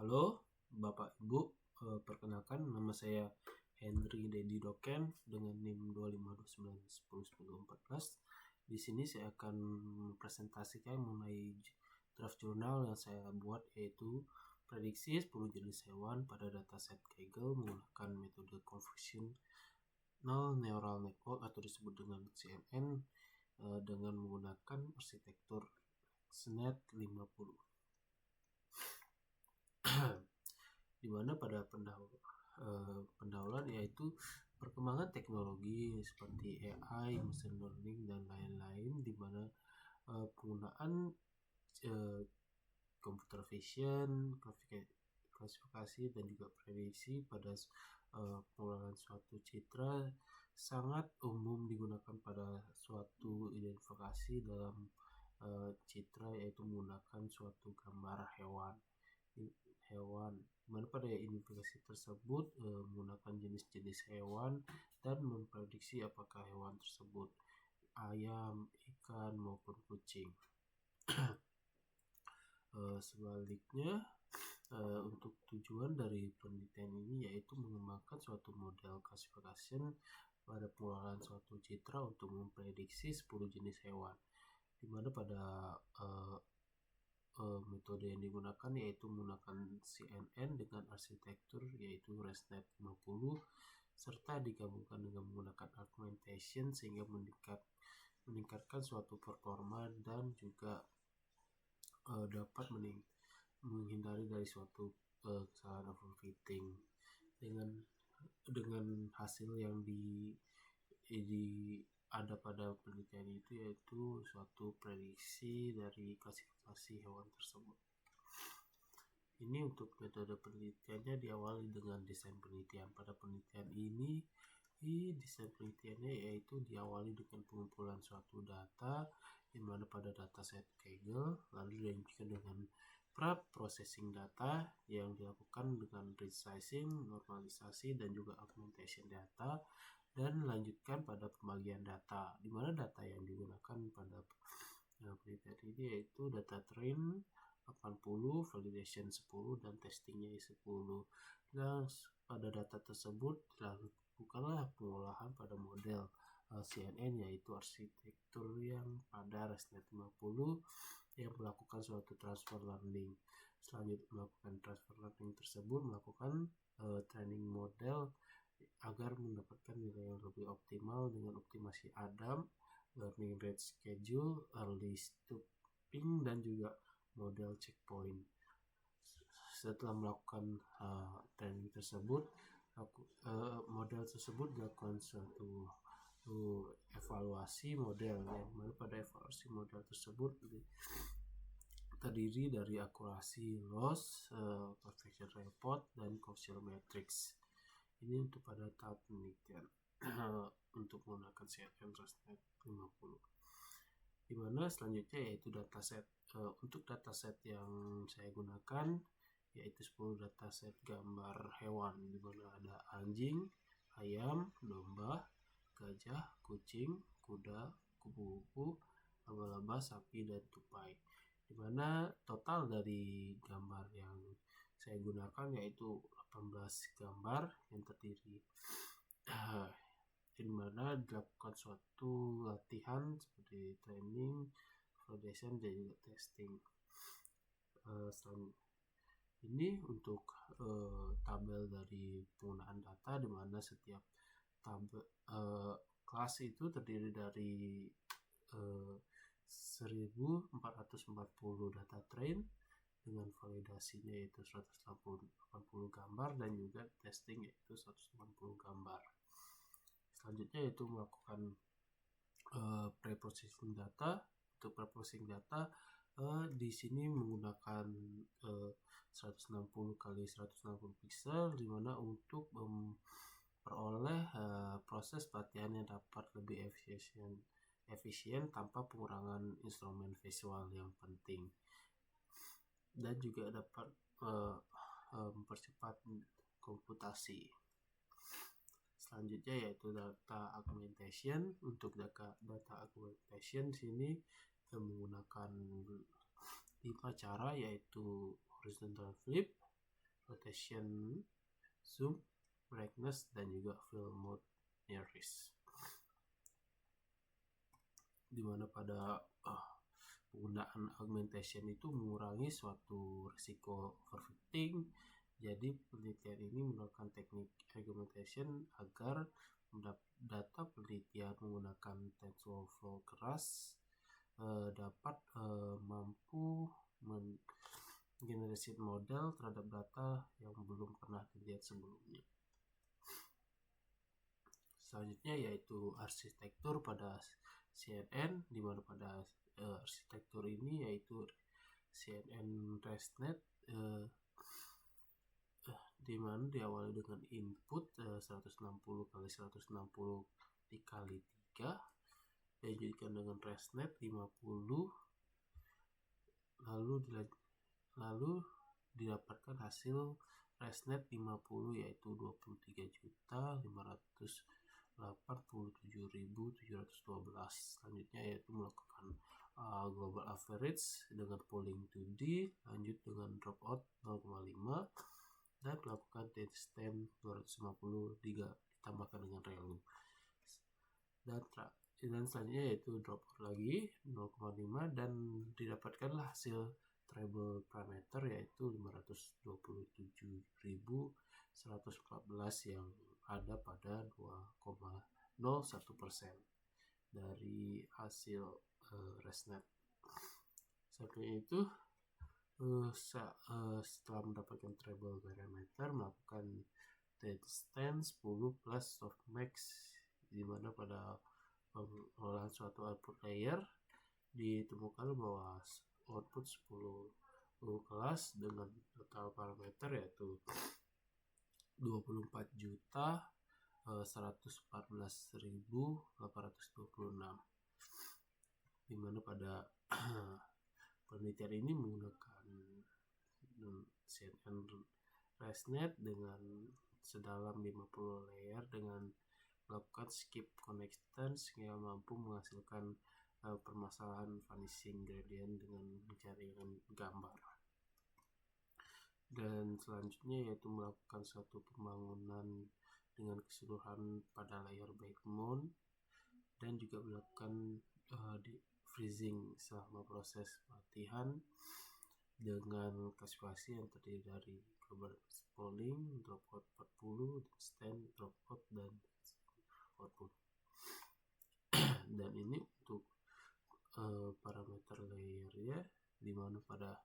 Halo Bapak Ibu, perkenalkan nama saya Henry Dedi Doken dengan NIM 25291011014. Di sini saya akan mempresentasikan mengenai draft jurnal yang saya buat, yaitu prediksi 10 jenis hewan pada dataset Kaggle menggunakan metode Convolutional Neural Network atau disebut dengan CNN dengan menggunakan arsitektur SNET 50. Di mana pada pendahuluan yaitu perkembangan teknologi seperti AI, machine learning dan lain-lain, di mana penggunaan computer vision, klasifikasi dan juga prediksi pada pengelolaan suatu citra sangat umum digunakan pada suatu identifikasi dalam citra, yaitu menggunakan suatu gambar hewan, mana pada identifikasi tersebut menggunakan jenis-jenis hewan dan memprediksi apakah hewan tersebut ayam, ikan maupun kucing. Sebaliknya, untuk tujuan dari penelitian ini yaitu mengembangkan suatu model classification pada pengelolaan suatu citra untuk memprediksi 10 jenis hewan, di mana pada metode yang digunakan yaitu menggunakan CNN dengan arsitektur yaitu ResNet 50 serta digabungkan dengan menggunakan augmentation sehingga meningkatkan suatu performa dan juga dapat menghindari dari suatu kesalahan overfitting dengan hasil yang ada pada penelitian itu, yaitu suatu prediksi dari klasifikasi hewan tersebut. Ini untuk metode penelitiannya diawali dengan desain penelitian. Pada penelitian ini, desain penelitiannya yaitu diawali dengan pengumpulan suatu data, di mana pada dataset Kaggle, lalu dilanjutkan dengan pre-processing data yang dilakukan dengan resizing, normalisasi, dan juga augmentation data, dan lanjutkan pada pembagian data, di mana data yang digunakan pada penelitian ini yaitu data train 80, validation 10, dan testingnya 10. Nah, pada data tersebut dilakukanlah pengolahan pada model CNN, yaitu arsitektur yang pada ResNet 50 yang melakukan suatu transfer learning. Selanjutnya melakukan transfer learning tersebut melakukan training model agar mendapatkan nilai yang lebih optimal dengan optimasi ADAM, learning rate schedule, early stopping, dan juga model checkpoint. Setelah melakukan training tersebut, model tersebut dilakukan suatu evaluasi model, yang mana pada evaluasi model tersebut terdiri dari akurasi loss, perfection report, dan causal matrix. Ini untuk pada tahap penelitian untuk menggunakan CNN ResNet 50. Dimana selanjutnya yaitu dataset. Untuk dataset yang saya gunakan yaitu 10 dataset gambar hewan, di mana ada anjing, ayam, domba, gajah, kucing, kuda, kupu-kupu, laba-laba, sapi, dan tupai. Di mana total dari gambar yang saya gunakan yaitu 18 gambar yang terdiri di mana dilakukan suatu latihan seperti training, validation, dan juga testing. Ini untuk tabel dari penggunaan data, di mana setiap tabel kelas itu terdiri dari 1440 data train dengan validasinya yaitu 180 gambar dan juga testing yaitu 180 gambar. Selanjutnya yaitu melakukan pre-processing data. Untuk pre-processing data di sini menggunakan 160 kali 160 pixel, di mana untuk memperoleh proses pelatihan yang dapat lebih efisien tanpa pengurangan instrumen visual yang penting, dan juga dapat mempercepat komputasi. Selanjutnya yaitu data augmentation. Untuk data augmentation di sini menggunakan 5 cara, yaitu horizontal flip, rotation, zoom, brightness, dan juga fill mode nearest. Dimana pada penggunaan augmentation itu mengurangi suatu risiko overfitting. Jadi penelitian ini menggunakan teknik augmentation agar data penelitian menggunakan TensorFlow keras dapat mampu menggenerasi model terhadap data yang belum pernah dilihat sebelumnya. Selanjutnya yaitu arsitektur pada CNN, di mana pada arsitektur ini yaitu CNN ResNet, di mana diawali dengan input 160 kali 160 dikali 3, dilanjutkan dengan ResNet 50, lalu didapatkan hasil ResNet 50 yaitu 23.587.712. Selanjutnya yaitu melakukan global average dengan polling 2D, lanjut dengan dropout 0,5, dan melakukan distance 250 ditambahkan dengan ReLU. Dan selanjutnya yaitu dropout lagi 0,5 dan didapatkanlah hasil treble parameter yaitu 527.114 yang ada pada 2,01% dari hasil ResNet. Selanjutnya itu setelah mendapatkan treble parameter melakukan distance 10 plus softmax, di mana pada pengolahan suatu output layer ditemukan bahwa output 10 kelas dengan total parameter yaitu 24.114.826, di mana pada penelitian ini menggunakan CNN ResNet dengan sedalam 50 layer dengan melakukan skip connectance sehingga mampu menghasilkan permasalahan vanishing gradient dengan jaringan gambar. Dan selanjutnya yaitu melakukan suatu pembangunan dengan keseluruhan pada layer backbone dan juga melakukan freezing selama proses pelatihan dengan klasifikasi yang terdiri dari global polling, dropout 40, stand dropout, dan output. Dan ini untuk parameter layernya, di mana pada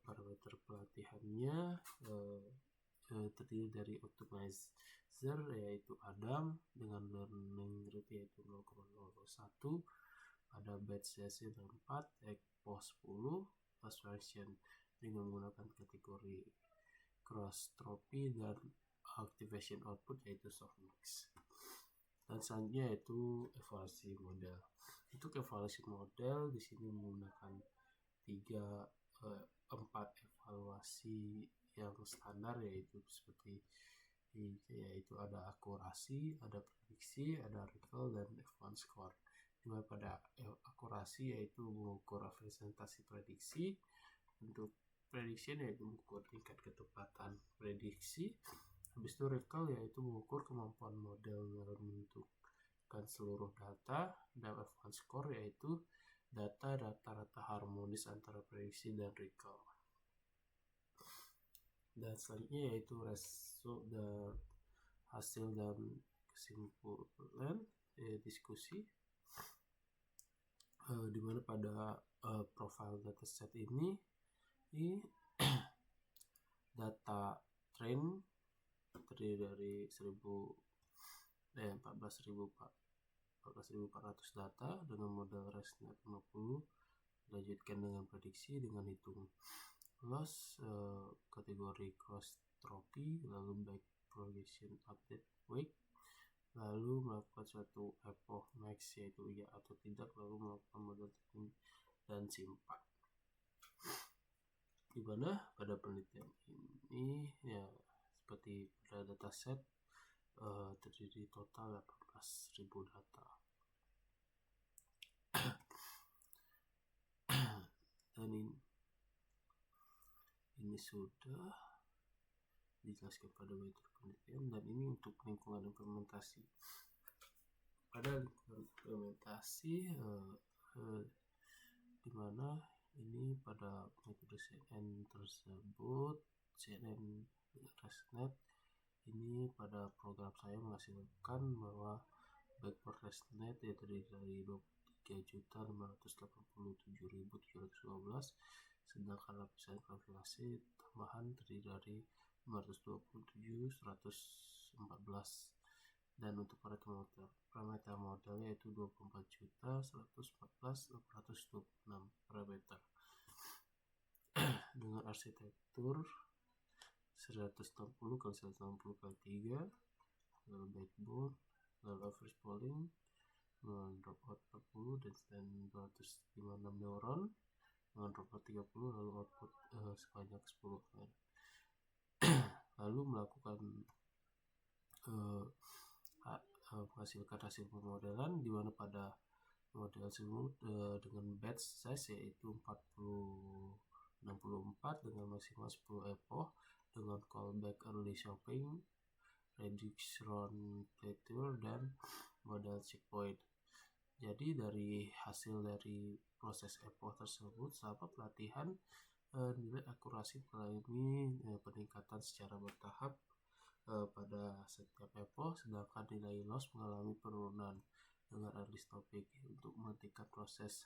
parameter pelatihannya terdiri dari optimizer yaitu Adam dengan learning rate yaitu 0,01, pada batch sesi 4, post 10, fast function dengan menggunakan kategori cross-tropy dan activation output yaitu softmax. Dan selanjutnya yaitu evaluasi model. Untuk evaluasi model di sini menggunakan 4 evaluasi yang standar yaitu seperti yaitu ada akurasi, ada prediksi, ada recall, dan F1 score. Dimana pada akurasi yaitu mengukur representasi prediksi, untuk prediction yaitu mengukur tingkat ketepatan prediksi, habis itu recall yaitu mengukur kemampuan model dalam menentukan seluruh data, dan F1 score yaitu data rata-rata harmonis antara prediksi dan recall. Dan selanjutnya yaitu hasil dan kesimpulan diskusi, di mana pada profile dataset ini data train terdiri dari 14.400 data dengan model ResNet 50, dilanjutkan dengan prediksi dengan hitung loss kategori cross-tropy, lalu back propagation update wake, lalu melakukan suatu epoch max yaitu iya atau tidak, lalu melakukan model teknik dan simpan. Di mana pada penelitian ini ya seperti pada dataset terdiri total 18.000 data. Dan ini sudah dijelaskan pada metode penelitian, dan ini untuk lingkungan implementasi. Pada lingkungan implementasi di mana ini pada metode CNN tersebut, CNN ResNet, ini pada program saya menghasilkan bahwa backward ResNet ya terdiri dari 23.587.712, sedangkan lapisan kalkulasi tambahan terdiri dari 527.114, dan untuk parameter modelnya yaitu 24.114.826 parameter dengan arsitektur 160x160x3, lalu backbone, lalu average polling, dengan dropout 40 dan stand 256 neuron, dengan dropout 30, lalu output sebanyak 10 lalu melakukan menghasilkan hasil pemodelan, di mana pada model tersebut dengan batch size yaitu 64 dengan maksimal 10 epoch, dengan callback early shopping, reduction plateau, dan model checkpoint. Jadi dari hasil dari proses epoch tersebut, selama pelatihan nilai akurasi mengalami peningkatan secara bertahap pada setiap epoch, sedangkan nilai loss mengalami penurunan dengan early stopping. Untuk menghentikan proses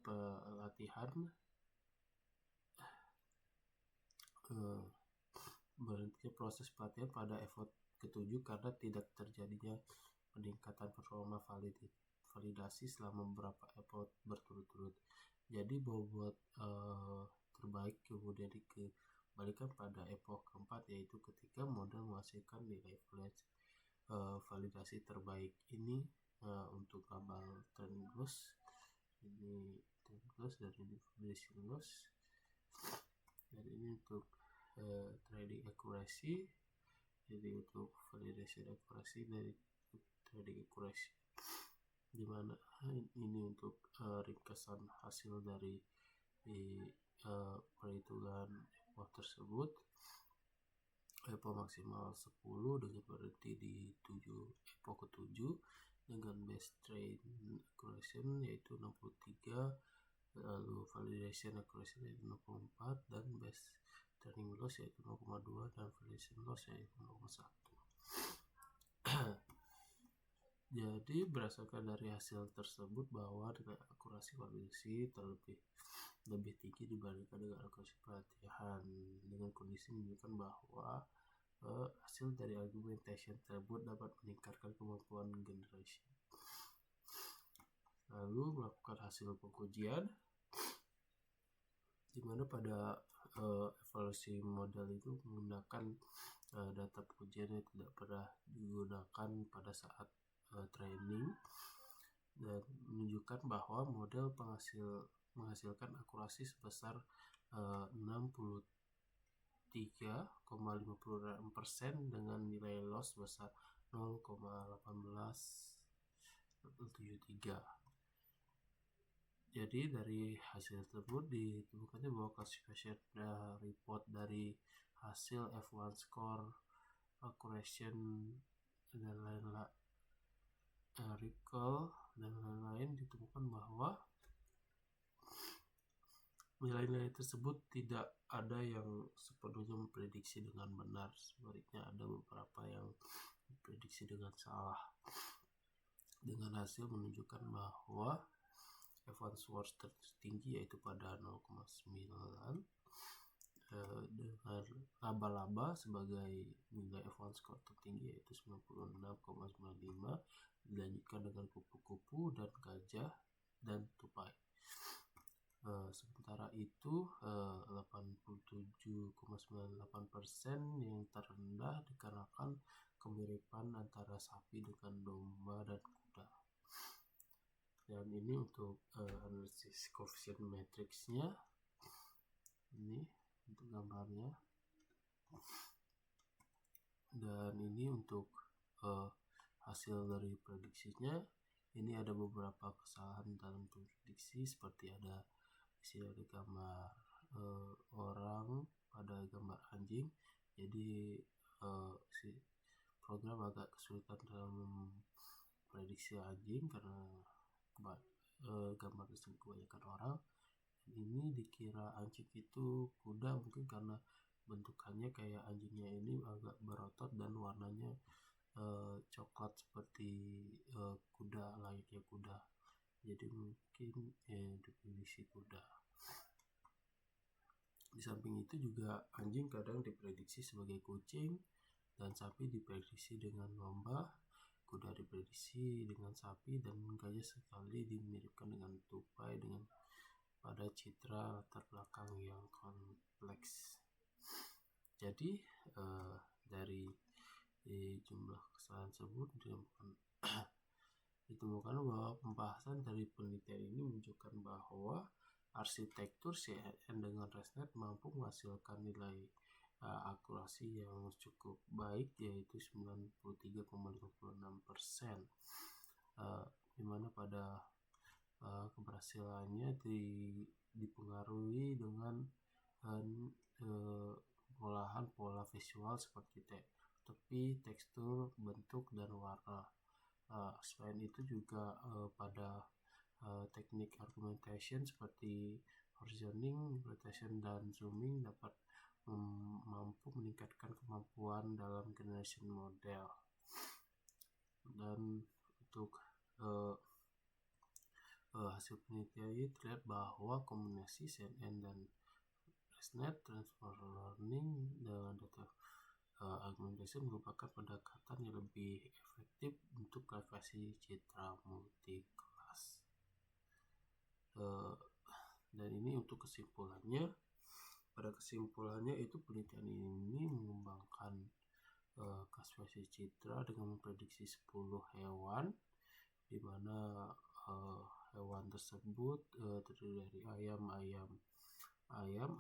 pelatihan, berhentinya proses pelatihan pada epoch ke-7 karena tidak terjadinya peningkatan performa validasi selama beberapa epoch berturut-turut. Jadi bobot terbaik kemudian dikembalikan pada epoch keempat, yaitu ketika model menghasilkan nilai validasi terbaik. Ini untuk label trend loss, ini trend loss dan ini validation loss, dan ini untuk trading accuracy. Jadi untuk validation accuracy dari trading accuracy, dimana ini untuk ringkasan hasil dari perhitungan epoch tersebut. Epoch maksimal 10 dengan berhenti di 7 epoch ke-7 dengan base trade accuracy yaitu 63, lalu validation accuracy yaitu 64, dan base trailing loss yaitu 0,2, dan validation loss yaitu 0,1. Jadi berdasarkan dari hasil tersebut bahwa dengan akurasi validasi lebih tinggi dibandingkan dengan akurasi pelatihan, dengan kondisi menunjukkan bahwa hasil dari argumentation tersebut dapat meningkatkan kemampuan generation. Lalu melakukan hasil pengujian, di mana pada evaluasi model itu menggunakan data pengujian yang tidak pernah digunakan pada saat training, dan menunjukkan bahwa model menghasilkan akurasi sebesar 63,56% dengan nilai loss sebesar 0,1873. Jadi dari hasil tersebut ditemukannya bahwa classification report dari hasil F1 score, accuracy dan lain-lain, recall dan lain-lain, ditemukan bahwa nilai-nilai tersebut tidak ada yang sepenuhnya memprediksi dengan benar. Sebaliknya ada beberapa yang memprediksi dengan salah, dengan hasil menunjukkan bahwa F1 score tertinggi yaitu pada 0,9, dengan laba-laba sebagai nilai F1 score tertinggi yaitu 96,95, dilanjutkan dengan kupu-kupu dan gajah dan tupai. Sementara itu 87,98% yang terendah dikarenakan kemiripan antara sapi dengan domba dan kuda. Dan ini untuk analisis coefficient matrixnya, ini untuk gambarnya, dan ini untuk hasil dari prediksinya. Ini ada beberapa kesalahan dalam prediksi, seperti ada di sini ada gambar orang pada pada gambar anjing, jadi si program agak kesulitan dalam memprediksi anjing karena gambar tersebut kebanyakan orang. Ini dikira anjing itu kuda mungkin karena bentukannya kayak anjingnya ini agak berotot dan warnanya coklat seperti kuda, layaknya kuda, jadi mungkin diprediksi kuda. Di samping itu juga anjing kadang diprediksi sebagai kucing, dan sapi diprediksi dengan domba, kuda diprediksi dengan sapi, dan gajah sekali dimiripkan dengan tupai dengan pada citra latar belakang yang kompleks. Jadi dari jumlah kesalahan tersebut ditemukan bahwa pembahasan dari penelitian ini menunjukkan bahwa arsitektur CNN dengan ResNet mampu menghasilkan nilai akurasi yang cukup baik, yaitu 93,56%, di mana pada keberhasilannya dipengaruhi dengan pengolahan pola visual seperti tepi, tekstur, bentuk, dan warna. Selain itu juga pada teknik argumentation seperti versioning, rotation, dan zooming dapat mampu meningkatkan kemampuan dalam generation model. Dan untuk hasil penelitian ini terlihat bahwa kombinasi CNN dan ResNet Transfer Learning dengan data argumentation merupakan pendekatan yang lebih efektif untuk klasifikasi citra multi-kelas. Dan ini untuk kesimpulannya. Pada kesimpulannya itu penelitian ini mengembangkan klasifikasi citra dengan memprediksi 10 hewan, di mana hewan tersebut terdiri dari ayam,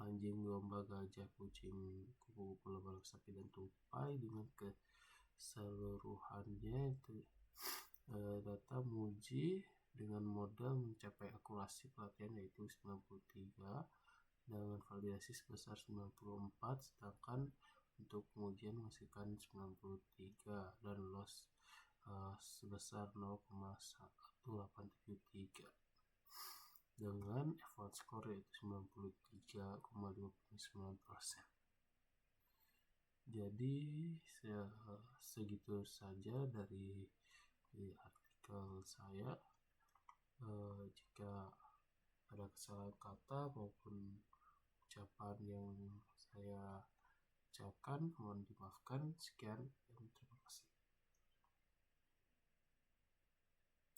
anjing, domba, gajah, kucing, kupu-kupu, laba-laba, sapi, dan tupai. Dengan keseluruhannya data menguji dengan modal mencapai akurasi pelatihan yaitu 93 dengan validasi sebesar 94, sedangkan untuk pengujian menghasilkan 93 dan loss sebesar 0,1873 dengan effort score yaitu 93,59%. Jadi segitu saja dari artikel saya. Jika ada kesalahan kata maupun ucapan yang saya ucapkan, mohon dimaafkan. Sekian.